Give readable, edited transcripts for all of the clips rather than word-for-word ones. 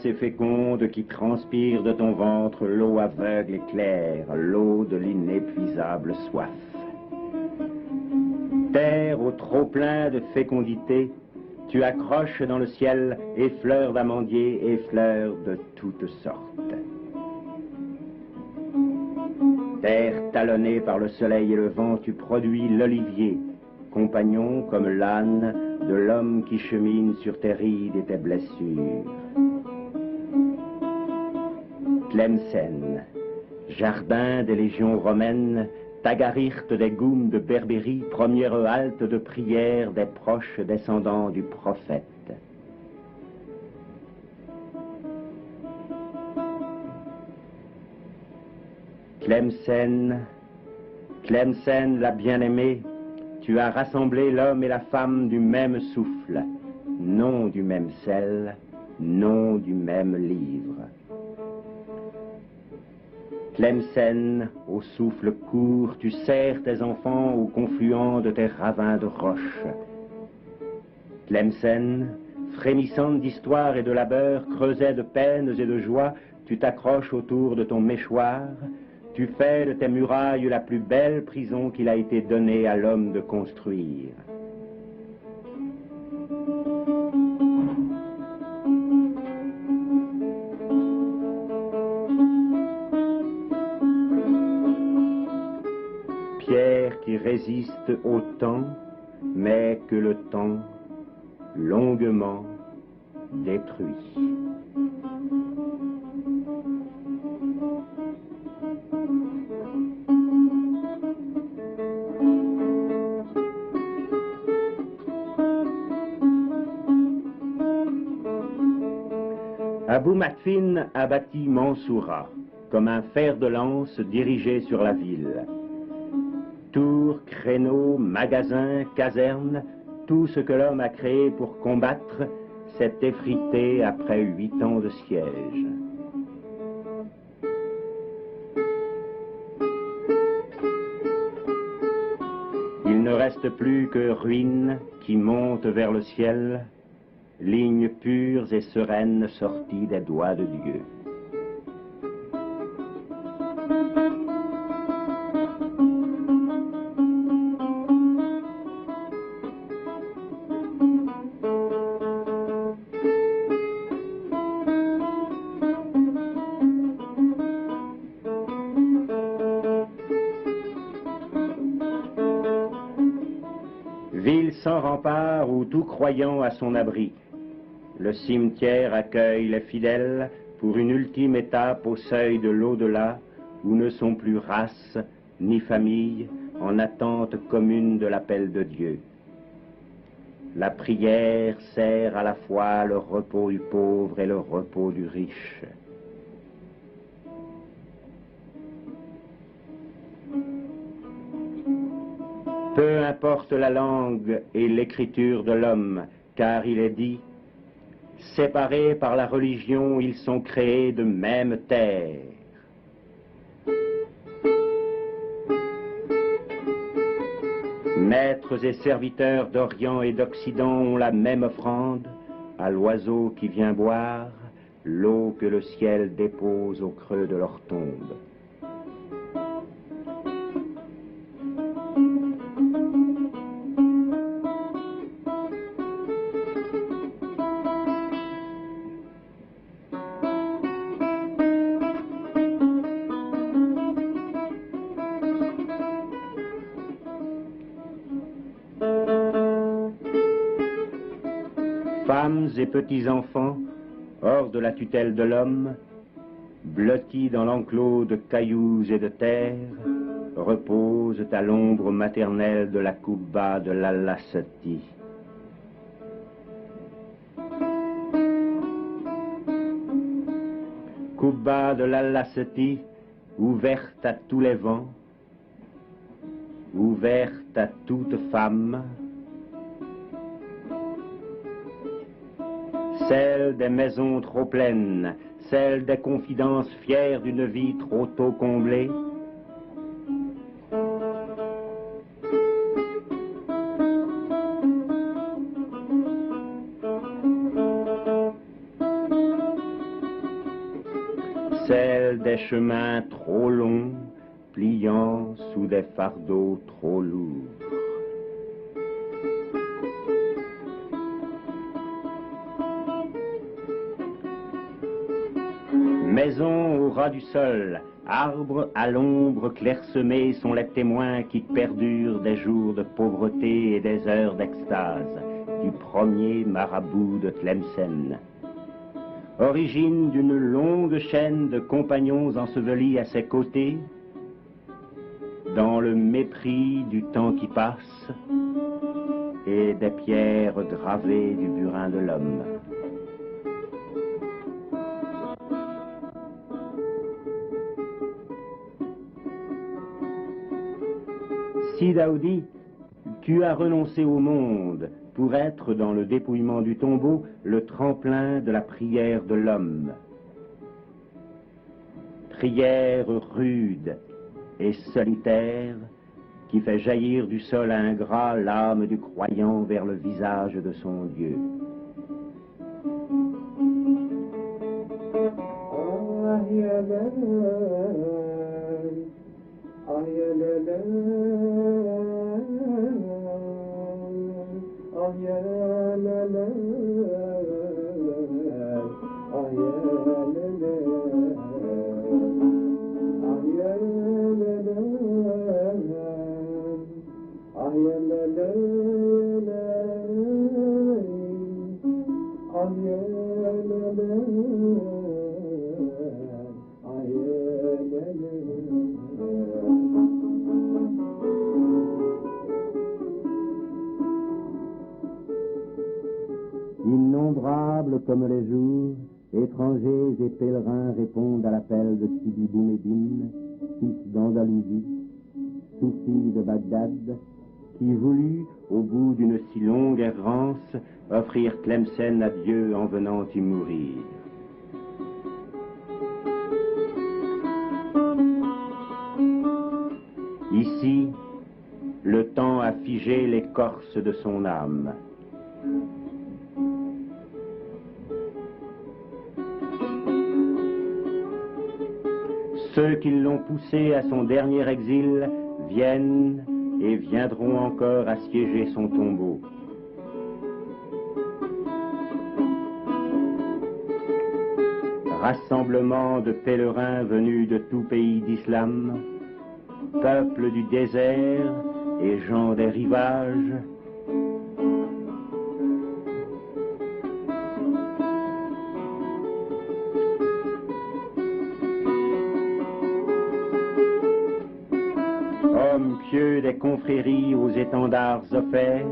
vivace et féconde qui transpire de ton ventre l'eau aveugle et claire, l'eau de l'inépuisable soif. Terre au trop-plein de fécondité, tu accroches dans le ciel et fleurs d'amandier et fleurs de toutes sortes. Terre talonnée par le soleil et le vent, tu produis l'olivier, compagnon comme l'âne de l'homme qui chemine sur tes rides et tes blessures. Tlemcen, jardin des légions romaines, Tagaryrt des Goums de Berbérie, première halte de prière des proches descendants du prophète. Tlemcen, Tlemcen la bien-aimée, tu as rassemblé l'homme et la femme du même souffle, non du même sel, non du même livre. Tlemcen, au souffle court, tu serres tes enfants au confluent de tes ravins de roches. Tlemcen, frémissante d'histoire et de labeur, creuset de peines et de joies, tu t'accroches autour de ton méchoir, tu fais de tes murailles la plus belle prison qu'il a été donné à l'homme de construire. Pierre qui résiste au temps, mais que le temps longuement détruit. Abou Matfin a bâti Mansoura, comme un fer de lance dirigé sur la ville. Tours, créneaux, magasins, casernes, tout ce que l'homme a créé pour combattre s'est effrité après 8 ans de siège. Il ne reste plus que ruines qui montent vers le ciel, lignes pures et sereines sorties des doigts de Dieu. Ville sans rempart où tout croyant a son abri. Le cimetière accueille les fidèles pour une ultime étape au seuil de l'au-delà, où ne sont plus race ni famille en attente commune de l'appel de Dieu. La prière sert à la fois le repos du pauvre et le repos du riche. Peu importe la langue et l'écriture de l'homme, car il est dit: séparés par la religion, ils sont créés de même terre. Maîtres et serviteurs d'Orient et d'Occident ont la même offrande, à l'oiseau qui vient boire l'eau que le ciel dépose au creux de leur tombe. Femmes et petits-enfants, hors de la tutelle de l'homme, blottis dans l'enclos de cailloux et de terre, reposent à l'ombre maternelle de la Koubba de l'Allah-Sati. Koubba de l'Allah-Sati, ouverte à tous les vents, ouverte à toute femme, celle des maisons trop pleines, celle des confidences fières d'une vie trop tôt comblée. celle des chemins trop longs, pliant sous des fardeaux trop lourds. Maisons au ras du sol, arbres à l'ombre clairsemés sont les témoins qui perdurent des jours de pauvreté et des heures d'extase du premier marabout de Tlemcen. Origine d'une longue chaîne de compagnons ensevelis à ses côtés, dans le mépris du temps qui passe et des pierres gravées du burin de l'homme. Si Daoudi, tu as renoncé au monde pour être dans le dépouillement du tombeau le tremplin de la prière de l'homme. Prière rude et solitaire qui fait jaillir du sol ingrat l'âme du croyant vers le visage de son Dieu. Innombrables comme les jours, étrangers et pèlerins répondent à l'appel de Sidi Boumédine, fils d'Andalousie, soufi de Bagdad, qui voulut, au bout d'une si longue errance, offrir Tlemcen à Dieu en venant y mourir. Ici, le temps a figé l'écorce de son âme. Ceux qui l'ont poussé à son dernier exil viennent et viendront encore assiéger son tombeau. Rassemblement de pèlerins venus de tout pays d'islam, peuple du désert et gens des rivages, hommes pieux des confréries aux étendards offerts,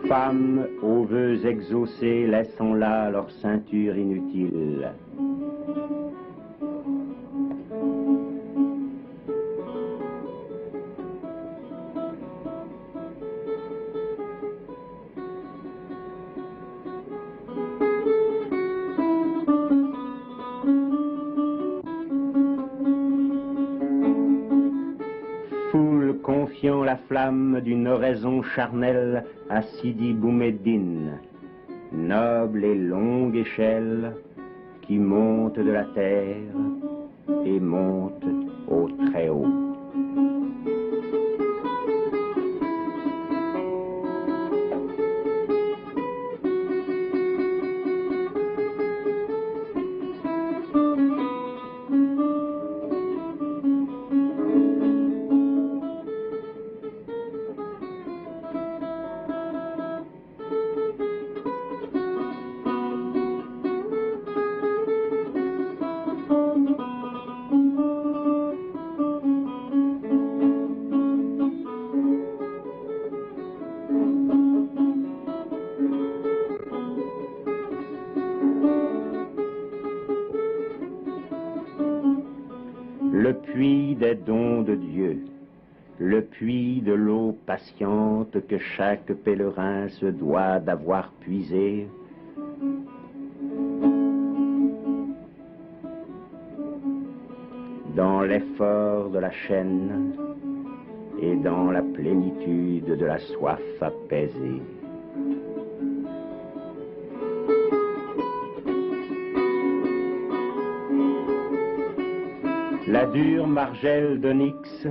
femmes aux vœux exaucés laissant là leur ceinture inutile. Foule confiant la flamme d'une oraison charnelle à Sidi Boumédine, noble et longue échelle qui monte de la terre et monte au très haut. Le puits des dons de Dieu, le puits de l'eau patiente que chaque pèlerin se doit d'avoir puisé, dans l'effort de la chaîne et dans la plénitude de la soif apaisée. La dure margelle d'onyx,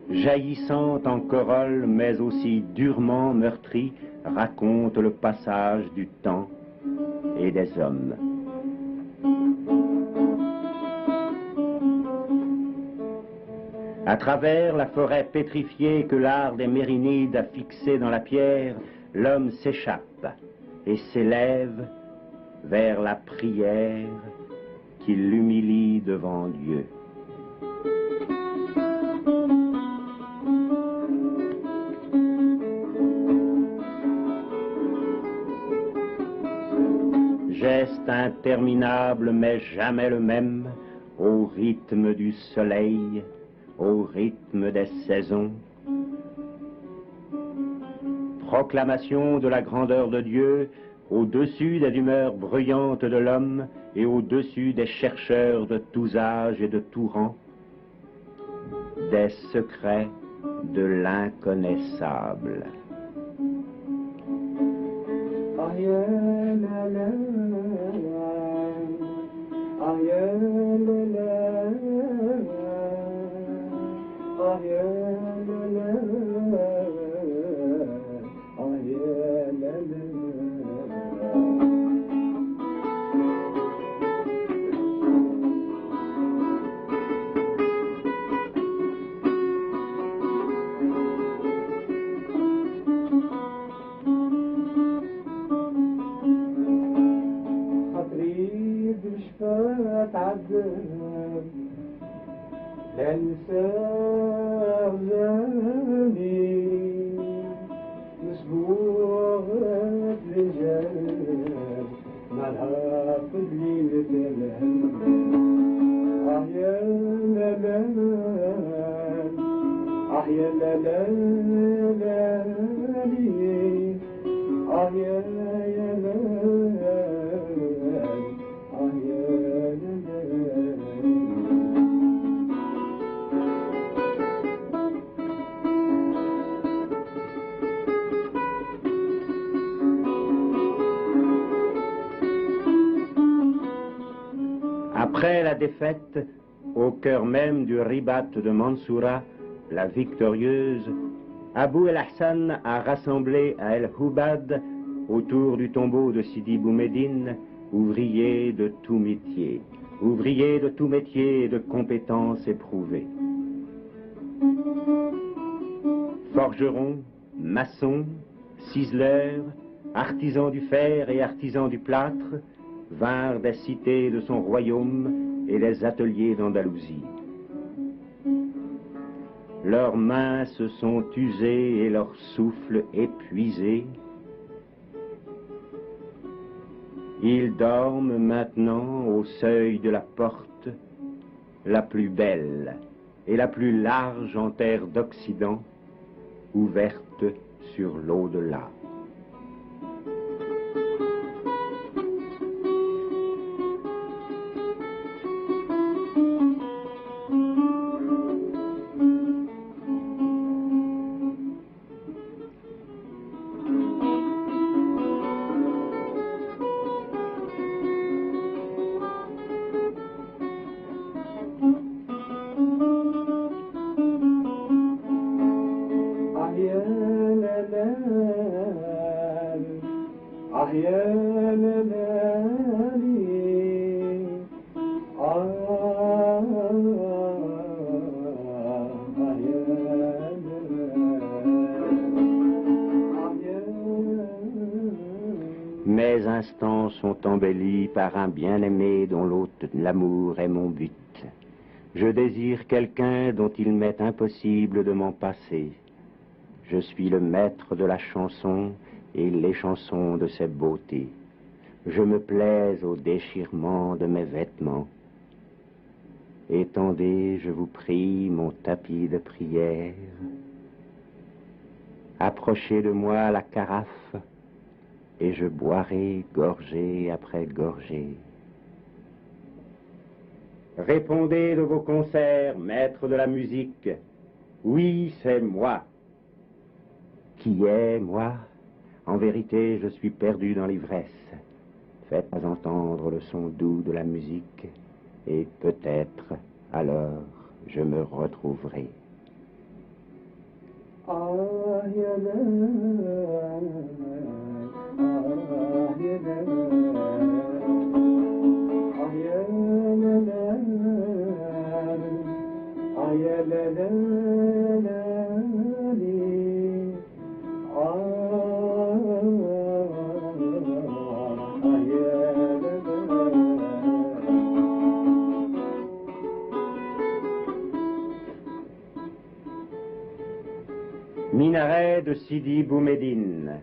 jaillissante en corolle mais aussi durement meurtrie, raconte le passage du temps et des hommes. À travers la forêt pétrifiée que l'art des Mérinides a fixée dans la pierre, l'homme s'échappe et s'élève vers la prière qui l'humilie devant Dieu. Geste interminable mais jamais le même, au rythme du soleil, au rythme des saisons. Proclamation de la grandeur de Dieu au-dessus des humeurs bruyantes de l'homme et au-dessus des chercheurs de tous âges et de tous rangs, des secrets de l'inconnaissable. Après la défaite, au cœur même du Ribat de Mansoura, la victorieuse, Abou el-Hassan a rassemblé à El-Hubad, autour du tombeau de Sidi Boumediene, ouvriers de tout métier, ouvriers de tout métier et de compétences éprouvées. Forgerons, maçons, ciseleurs, artisans du fer et artisans du plâtre, vinrent des cités de son royaume et des ateliers d'Andalousie. Leurs mains se sont usées et leur souffle épuisé. Ils dorment maintenant au seuil de la porte, la plus belle et la plus large en terre d'Occident, ouverte sur l'au-delà. Mes instants sont embellis par un bien-aimé dont l'hôte l'amour est mon but. Je désire quelqu'un dont il m'est impossible de m'en passer. Je suis le maître de la chanson et les chansons de ses beautés. Je me plais au déchirement de mes vêtements. Étendez, je vous prie, mon tapis de prière. Approchez de moi la carafe et je boirai gorgée après gorgée. Répondez de vos concerts, maîtres de la musique. Oui, c'est moi. Qui est moi? En vérité, je suis perdu dans l'ivresse. Faites entendre le son doux de la musique, et peut-être, alors, je me retrouverai. Minaret de Sidi Boumedienne,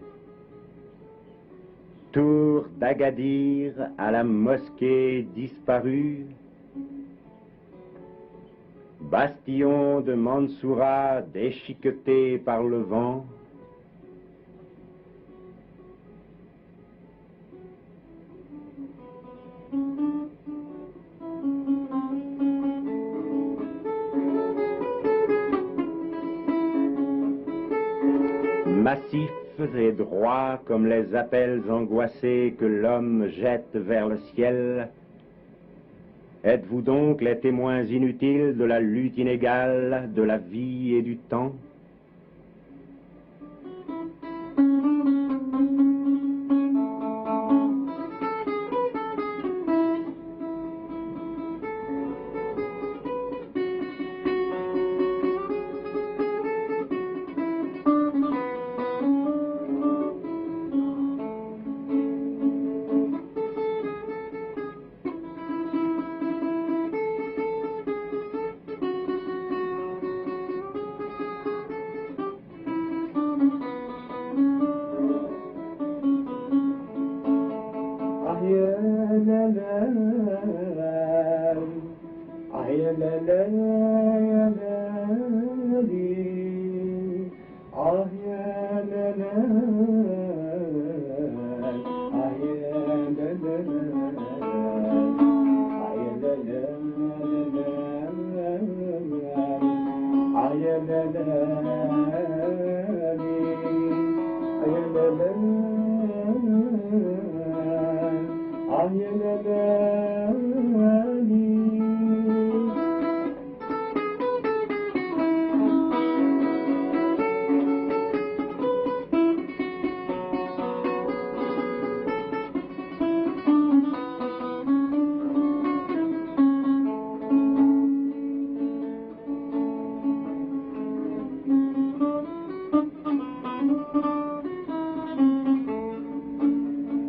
tour d'Agadir à la mosquée disparue, bastion de Mansoura déchiqueté par le vent, massifs et droits comme les appels angoissés que l'homme jette vers le ciel. Êtes-vous donc les témoins inutiles de la lutte inégale de la vie et du temps?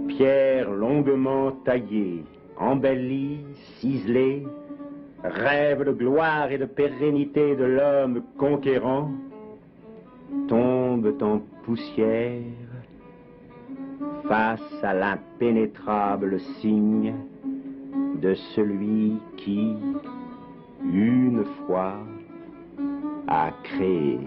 Pierre longuement taillée, embellie, ciselée, rêve de gloire et de pérennité de l'homme conquérant, tombent en poussière face à l'impénétrable signe de celui qui, une fois, a créé.